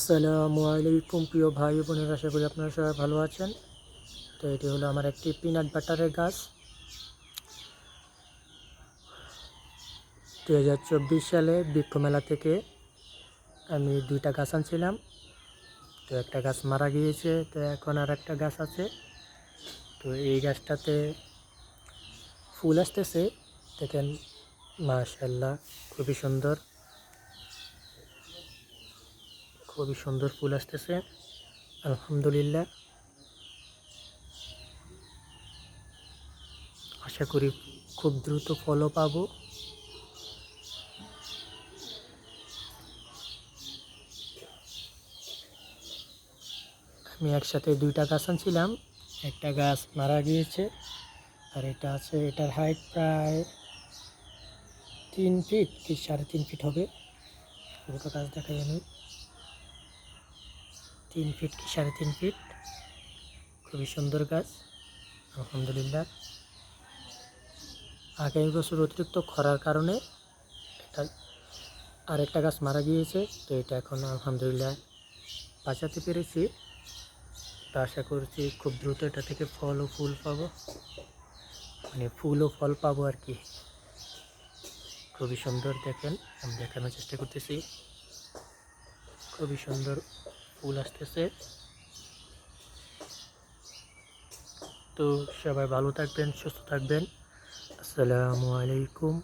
আসসালামু আলাইকুম প্রিয় ভাই বোনেরা, আশা করি আপনারা সবাই ভালো আছেন। তো এটি হলো আমার একটি পিনাট বাটারের গাছ। 2024 সালে বৃক্ষ মেলা থেকে আমি 2টা গাছ আনছিলাম। তো একটা গাছ মারা গিয়েছে, তো এখন আর একটা গাছ আছে। তো এই গাছটাতে ফুল আসতেছে, দেখেন মাশাআল্লাহ, খুবই সুন্দর ফুল আসতেছে, আলহামদুলিল্লাহ। আশা করি খুব দ্রুত ফলও পাবো। আমি একসাথে 2টা গাছ আনছিলাম, একটা গাছ মারা গিয়েছে আর এটা আছে। এটার হাইট প্রায় 3 ফিট কি 3.5 ফিট হবে। পুরোটা গাছ দেখাই আমি, 3 ফিট কি 3.5 ফিট। খুবই সুন্দর গাছ, আলহামদুলিল্লাহ। আগামী বছর অতিরিক্ত খরার কারণে এটা আরেকটা গাছ মারা গিয়েছে। তো এটা এখন আলহামদুলিল্লাহ বাঁচাতে পেরেছি। তো আশা করছি খুব দ্রুত এটা থেকে ফল ও ফুল পাবো, মানে ফুল ও ফল পাবো আর কি। খুবই সুন্দর, দেখেন আমি দেখানোর চেষ্টা করতেছি। খুবই সুন্দর ফুল আসতেছে। তো সবাই ভালো থাকবেন, সুস্থ থাকবেন। আসসালামু আলাইকুম।